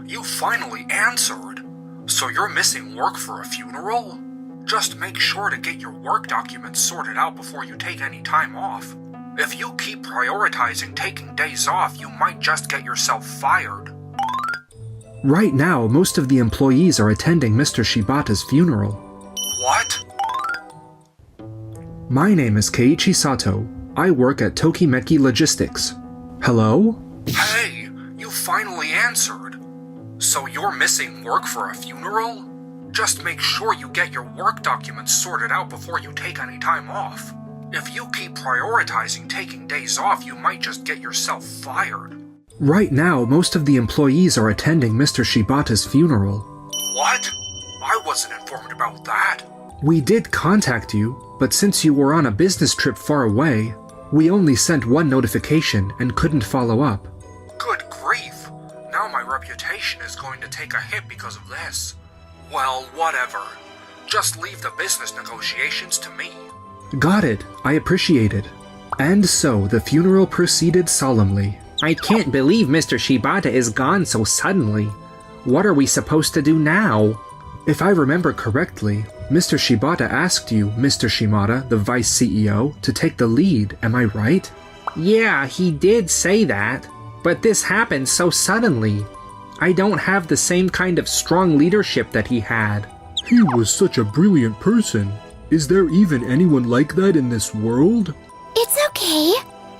You finally answered. So you're missing work for a funeral? Just make sure to get your work documents sorted out before you take any time off. If you keep prioritizing taking days off, you might just get yourself fired. Right now, most of the employees are attending Mr. Shibata's funeral. What? My name is Keiichi Sato. I work at Tokimeki Logistics. Hello? Hey, you finally answered. So you're missing work for a funeral? Just make sure you get your work documents sorted out before you take any time off. If you keep prioritizing taking days off, you might just get yourself fired. Right now, most of the employees are attending Mr. Shibata's funeral. What? I wasn't informed about that. We did contact you, but since you were on a business trip far away, we only sent one notification and couldn't follow up. Good grief. Now my reputation is going to take a hit because of this. Well, whatever. Just leave the business negotiations to me. Got it. I appreciate it. And so the funeral proceeded solemnly. I can't believe Mr. Shibata is gone so suddenly. What are we supposed to do now? If I remember correctly, Mr. Shibata asked you, Mr. Shimada, the Vice CEO, to take the lead, am I right? Yeah, he did say that. But this happened so suddenly. I don't have the same kind of strong leadership that he had. He was such a brilliant person. Is there even anyone like that in this world? It's okay.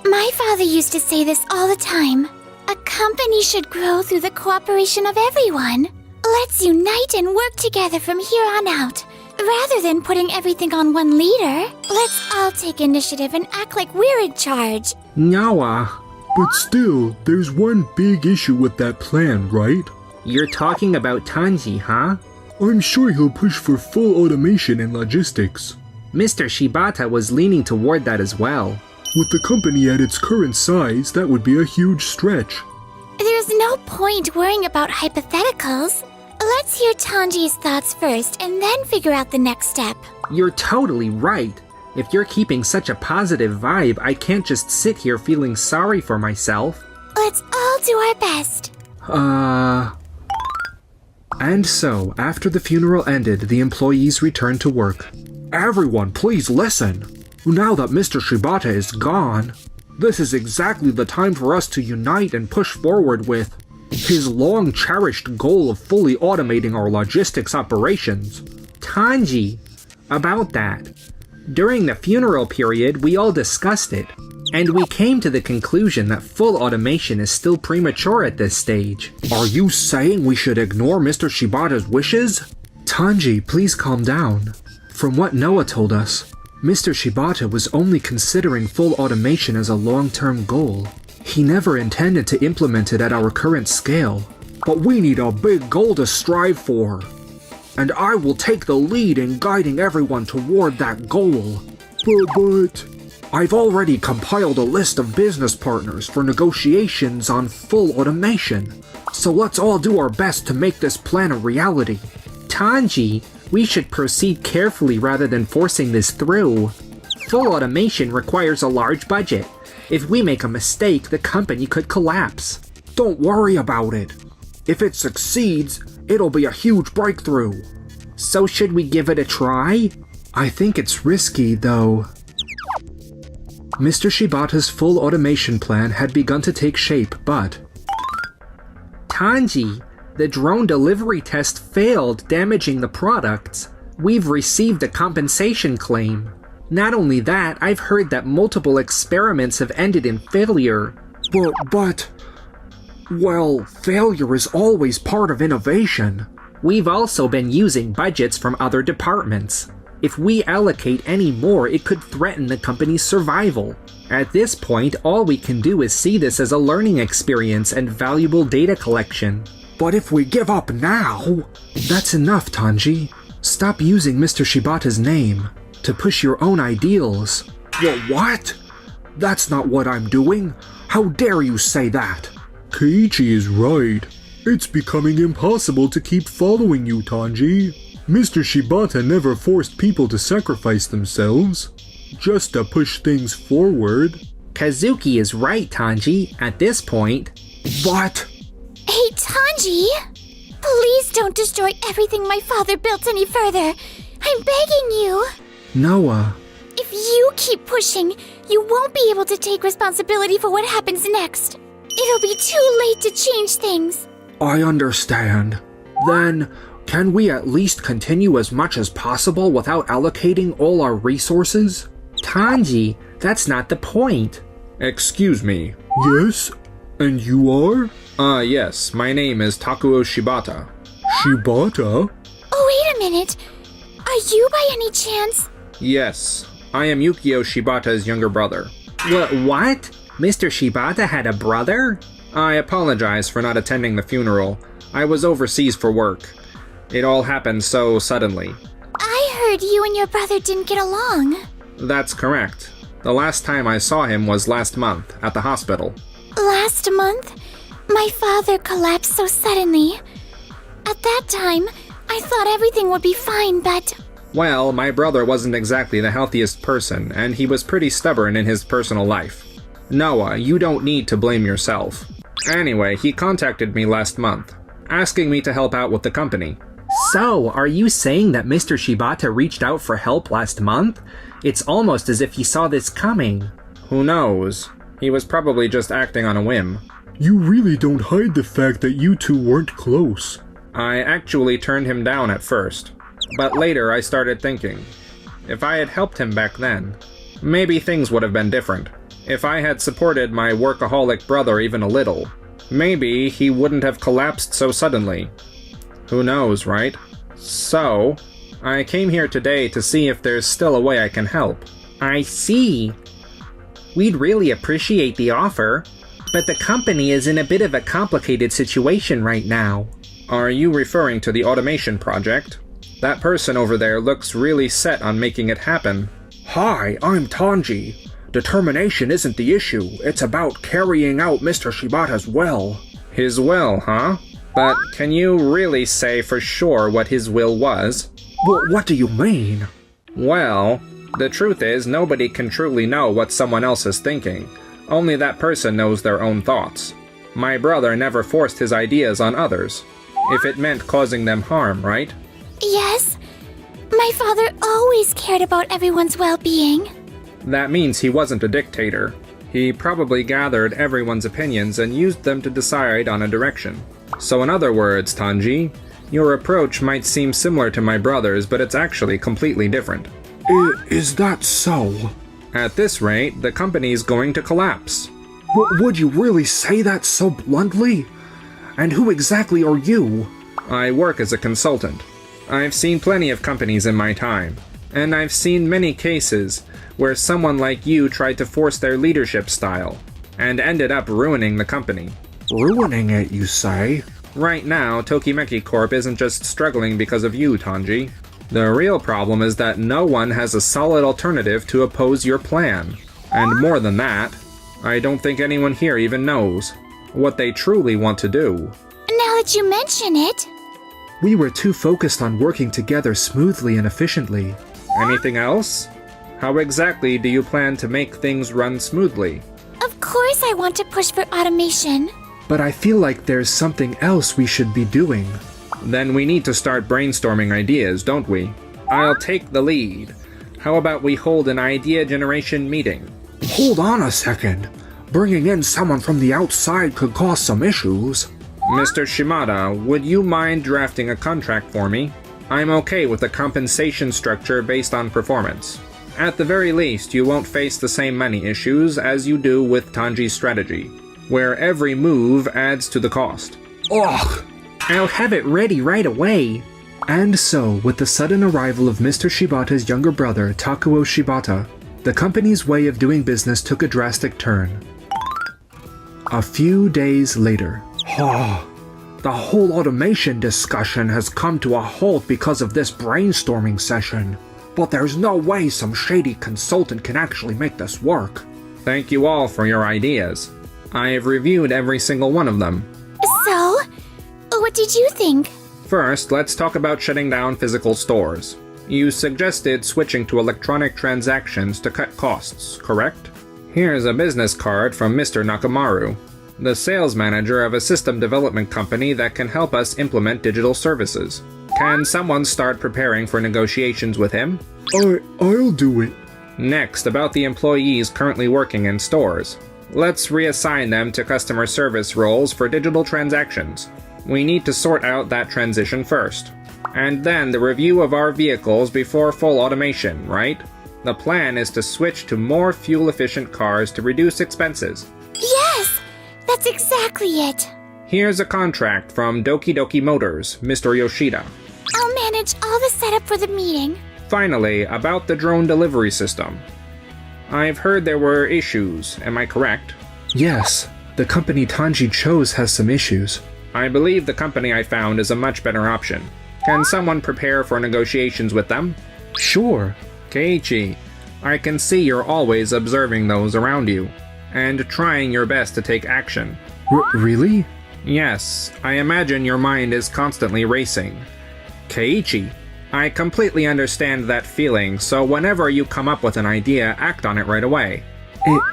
My father used to say this all the time. A company should grow through the cooperation of everyone. Let's unite and work together from here on out. Rather than putting everything on one leader, let's all take initiative and act like we're in charge. Nawa, But still, there's one big issue with that plan, right? you're talking about Tanji, huh? I'm sure he'll push for full automation in logistics. Mr. Shibata was leaning toward that as well. With the company at its current size, that would be a huge stretch. There's no point worrying about hypotheticals. Let's hear Tanji's thoughts first and then figure out the next step. You're totally right. If you're keeping such a positive vibe, I can't just sit here feeling sorry for myself. Let's all do our best. And so, after the funeral ended, the employees returned to work. Everyone, please listen. Now that Mr. Shibata is gone, this is exactly the time for us to unite and push forward with his long-cherished goal of fully automating our logistics operations. Tanji, about that. During the funeral period, we all discussed it, and we came to the conclusion that full automation is still premature at this stage. Are you saying we should ignore Mr. Shibata's wishes? Tanji, please calm down. From what Noah told us, Mr. Shibata was only considering full automation as a long-term goal. He never intended to implement it at our current scale. But we need a big goal to strive for. And I will take the lead in guiding everyone toward that goal. But... I've already compiled a list of business partners for negotiations on full automation. So let's all do our best to make this plan a reality. Tanji, we should proceed carefully rather than forcing this through. Full automation requires a large budget. If we make a mistake, the company could collapse. Don't worry about it. If it succeeds, it'll be a huge breakthrough. So should we give it a try? I think it's risky, though. Mr. Shibata's full automation plan had begun to take shape, but... Tanji, the drone delivery test failed, damaging the products. We've received a compensation claim. Not only that, I've heard that multiple experiments have ended in failure. Well, failure is always part of innovation. We've also been using budgets from other departments. If we allocate any more, it could threaten the company's survival. At this point, all we can do is see this as a learning experience and valuable data collection. But if we give up now... That's enough, Tanji. Stop using Mr. Shibata's name to push your own ideals. What? That's not what I'm doing. How dare you say that? Keiichi is right. It's becoming impossible to keep following you, Tanji. Mr. Shibata never forced people to sacrifice themselves, just to push things forward. Kazuki is right, Tanji, at this point. What? Hey, Tanji! Please don't destroy everything my father built any further. I'm begging you. Noah, If you keep pushing, you won't be able to take responsibility for what happens next. It'll be too late to change things. I understand. Then, can we at least continue as much as possible without allocating all our resources? Tanji, that's not the point. Excuse me. Yes? And you are? Yes. My name is Takuo Shibata. Shibata? Oh, wait a minute. Are you by any chance? Yes. I am Yukio Shibata's younger brother. What? Mr. Shibata had a brother? I apologize for not attending the funeral. I was overseas for work. It all happened so suddenly. I heard you and your brother didn't get along. That's correct. The last time I saw him was last month, at the hospital. Last month, my father collapsed so suddenly. At that time, I thought everything would be fine, but... Well, my brother wasn't exactly the healthiest person, and he was pretty stubborn in his personal life. Noah, you don't need to blame yourself. Anyway, he contacted me last month, asking me to help out with the company. So, are you saying that Mr. Shibata reached out for help last month? It's almost as if he saw this coming. Who knows? He was probably just acting on a whim. You really don't hide the fact that you two weren't close. I actually turned him down at first, but later I started thinking, if I had helped him back then, maybe things would have been different. If I had supported my workaholic brother even a little, maybe he wouldn't have collapsed so suddenly. Who knows, right? So, I came here today to see if there's still a way I can help. I see. We'd really appreciate the offer, but the company is in a bit of a complicated situation right now. Are you referring to the automation project? That person over there looks really set on making it happen. Hi, I'm Tanji. Determination isn't the issue, it's about carrying out Mr. Shibata's will. His will, huh? But can you really say for sure what his will was? What do you mean? Well, the truth is nobody can truly know what someone else is thinking. Only that person knows their own thoughts. My brother never forced his ideas on others, if it meant causing them harm, right? Yes, my father always cared about everyone's well-being. That means he wasn't a dictator. He probably gathered everyone's opinions and used them to decide on a direction. So in other words, Tanji, your approach might seem similar to my brother's, but it's actually completely different. Is that so? At this rate, the company's going to collapse. Would you really say that so bluntly? And who exactly are you? I work as a consultant. I've seen plenty of companies in my time, and I've seen many cases where someone like you tried to force their leadership style, and ended up ruining the company. Ruining it, you say? Right now, Tokimeki Corp isn't just struggling because of you, Tanji. The real problem is that no one has a solid alternative to oppose your plan. And more than that, I don't think anyone here even knows what they truly want to do. Now that you mention it... We were too focused on working together smoothly and efficiently. Anything else? How exactly do you plan to make things run smoothly? Of course I want to push for automation. But I feel like there's something else we should be doing. Then we need to start brainstorming ideas, don't we? I'll take the lead. How about we hold an idea generation meeting? Hold on a second. Bringing in someone from the outside could cause some issues. Mr. Shimada, would you mind drafting a contract for me? I'm okay with a compensation structure based on performance. At the very least, you won't face the same money issues as you do with Tanji's strategy, where every move adds to the cost. Ugh! I'll have it ready right away. And so, with the sudden arrival of Mr. Shibata's younger brother, Takuo Shibata, the company's way of doing business took a drastic turn. A few days later. The whole automation discussion has come to a halt because of this brainstorming session. But there's no way some shady consultant can actually make this work. Thank you all for your ideas. I have reviewed every single one of them. So, what did you think? First, let's talk about shutting down physical stores. You suggested switching to electronic transactions to cut costs, correct? Here's a business card from Mr. Nakamaru. The sales manager of a system development company that can help us implement digital services. Can someone start preparing for negotiations with him? I'll do it. Next, about the employees currently working in stores. Let's reassign them to customer service roles for digital transactions. We need to sort out that transition first. And then the review of our vehicles before full automation, right? The plan is to switch to more fuel-efficient cars to reduce expenses. Yes! That's exactly it. Here's a contract from Doki Doki Motors, Mr. Yoshida. I'll manage all the setup for the meeting. Finally, about the drone delivery system. I've heard there were issues, am I correct? Yes, the company Tanji chose has some issues. I believe the company I found is a much better option. Can someone prepare for negotiations with them? Sure. Keiichi, I can see you're always observing those around you, and trying your best to take action. Really? Yes, I imagine your mind is constantly racing. Keiichi, I completely understand that feeling, so whenever you come up with an idea, act on it right away.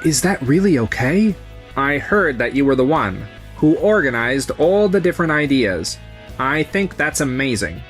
Is that really okay? I heard that you were the one who organized all the different ideas. I think that's amazing.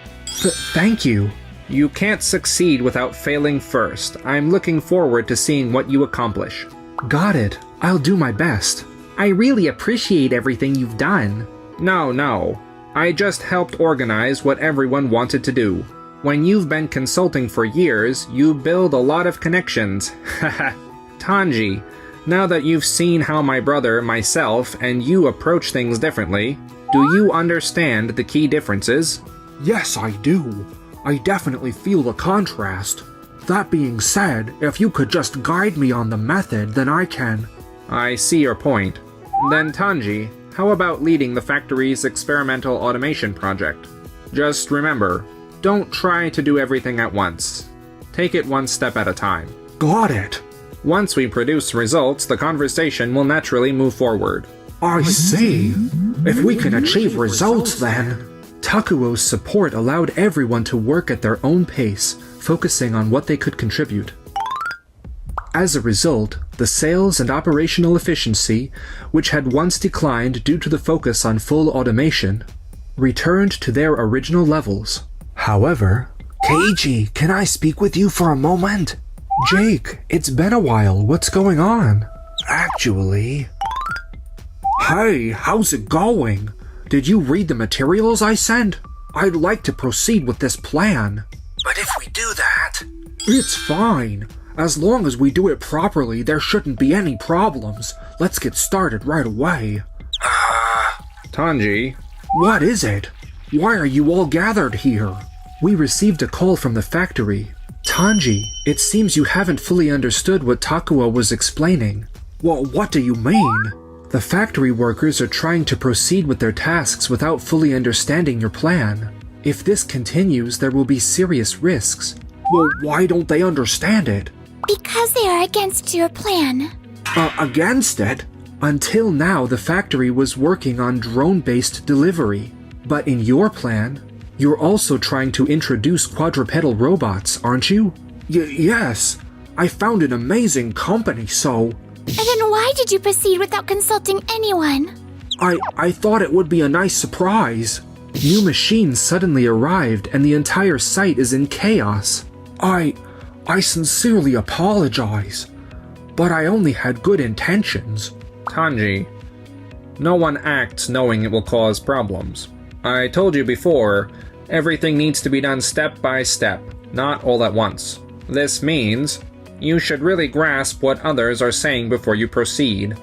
Thank you. You can't succeed without failing first. I'm looking forward to seeing what you accomplish. Got it. I'll do my best. I really appreciate everything you've done. No. I just helped organize what everyone wanted to do. When you've been consulting for years, you build a lot of connections. Haha. Tanji, now that you've seen how my brother, myself, and you approach things differently, do you understand the key differences? Yes, I do. I definitely feel the contrast. That being said, if you could just guide me on the method, then I can. I see your point. Then Tanji, how about leading the factory's experimental automation project? Just remember, don't try to do everything at once. Take it one step at a time. Got it. Once we produce results, the conversation will naturally move forward. I see. If we can achieve results then... Takuo's support allowed everyone to work at their own pace, focusing on what they could contribute. As a result, the sales and operational efficiency, which had once declined due to the focus on full automation, returned to their original levels. However, Keiichi, can I speak with you for a moment? Jake, it's been a while. What's going on? Actually... Hey, how's it going? Did you read the materials I sent? I'd like to proceed with this plan. But if we do that... It's fine. As long as we do it properly, there shouldn't be any problems. Let's get started right away. Tanji? What is it? Why are you all gathered here? We received a call from the factory. Tanji, it seems you haven't fully understood what Takuo was explaining. Well, what do you mean? The factory workers are trying to proceed with their tasks without fully understanding your plan. If this continues, there will be serious risks. Well, why don't they understand it? Because they are against your plan. Against it? Until now, the factory was working on drone-based delivery. But in your plan, you're also trying to introduce quadrupedal robots, aren't you? Yes. I found an amazing company, so... And then why did you proceed without consulting anyone? I thought it would be a nice surprise. New machines suddenly arrived and the entire site is in chaos. I sincerely apologize, but I only had good intentions. Tanji, no one acts knowing it will cause problems. I told you before, everything needs to be done step by step, not all at once. This means you should really grasp what others are saying before you proceed.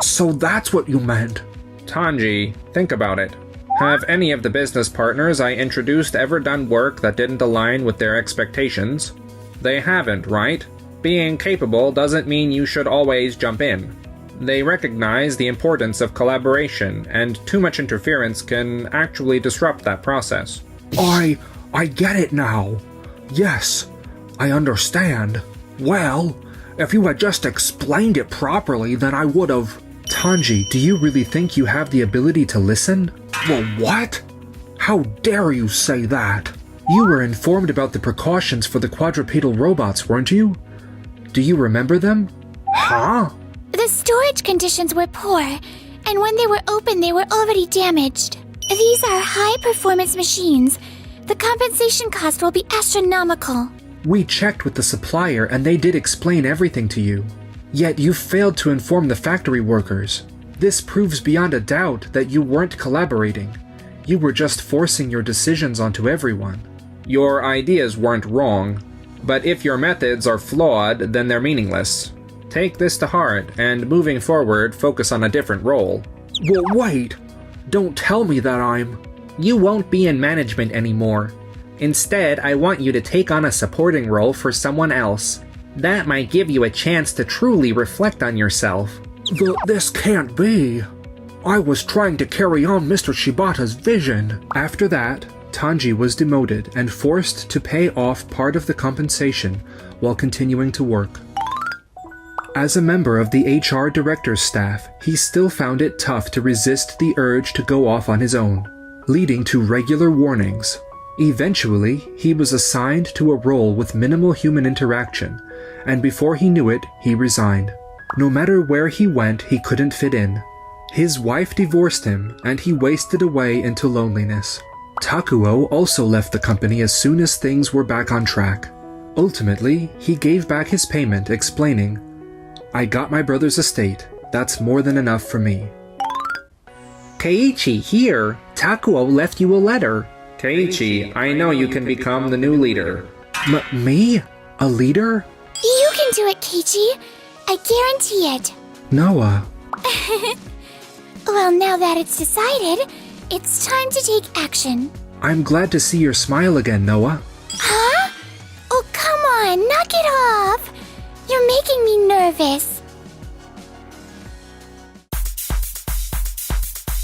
So that's what you meant? Tanji, think about it. Have any of the business partners I introduced ever done work that didn't align with their expectations? They haven't, right? Being capable doesn't mean you should always jump in. They recognize the importance of collaboration, and too much interference can actually disrupt that process. I get it now. Yes, I understand. Well, if you had just explained it properly, then I would have... Tanji, do you really think you have the ability to listen? Well, what? How dare you say that? You were informed about the precautions for the quadrupedal robots, weren't you? Do you remember them? Huh? The storage conditions were poor, and when they were open, they were already damaged. These are high-performance machines. The compensation cost will be astronomical. We checked with the supplier and they did explain everything to you. Yet you failed to inform the factory workers. This proves beyond a doubt that you weren't collaborating. You were just forcing your decisions onto everyone. Your ideas weren't wrong, but if your methods are flawed, then they're meaningless. Take this to heart, and moving forward, focus on a different role. Well, wait. Don't tell me that I'm... You won't be in management anymore. Instead, I want you to take on a supporting role for someone else. That might give you a chance to truly reflect on yourself. This can't be. I was trying to carry on Mr. Shibata's vision. After that, Tanji was demoted and forced to pay off part of the compensation while continuing to work. As a member of the HR director's staff, he still found it tough to resist the urge to go off on his own, leading to regular warnings. Eventually, he was assigned to a role with minimal human interaction, and before he knew it, he resigned. No matter where he went, he couldn't fit in. His wife divorced him, and he wasted away into loneliness. Takuo also left the company as soon as things were back on track. Ultimately, he gave back his payment, explaining, "I got my brother's estate. That's more than enough for me." Keiichi, here! Takuo left you a letter. Keiichi, I know you can become the new leader. Me? A leader? You can do it, Keiichi. I guarantee it. Noah. Well, now that it's decided, it's time to take action. I'm glad to see your smile again, Noah. Huh? Oh, come on, knock it off. You're making me nervous.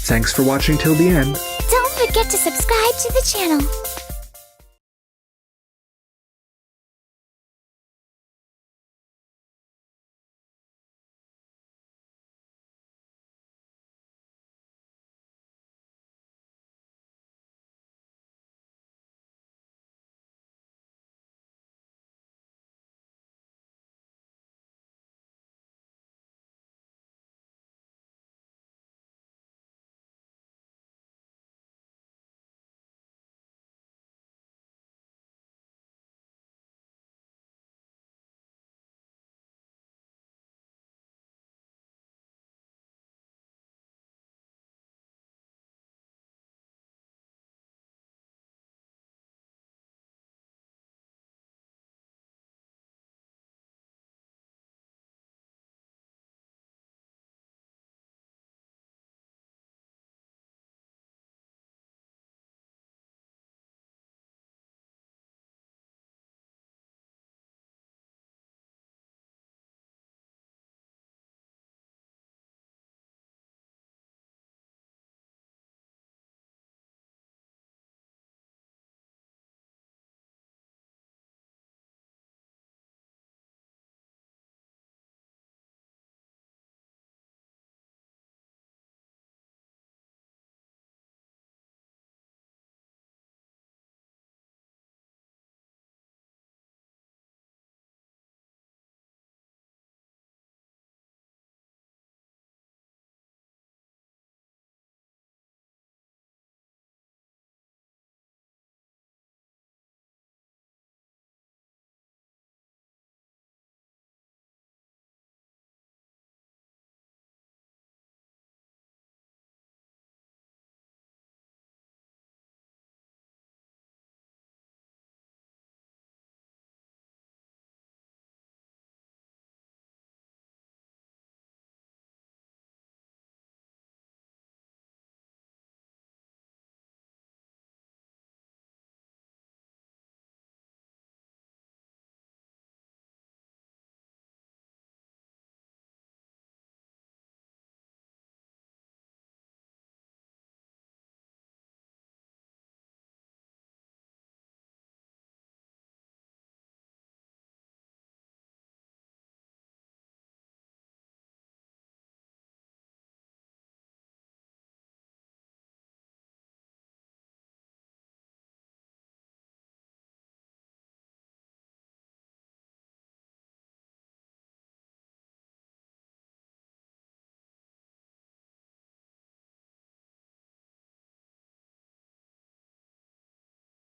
Thanks for watching till the end. Don't forget to subscribe to the channel.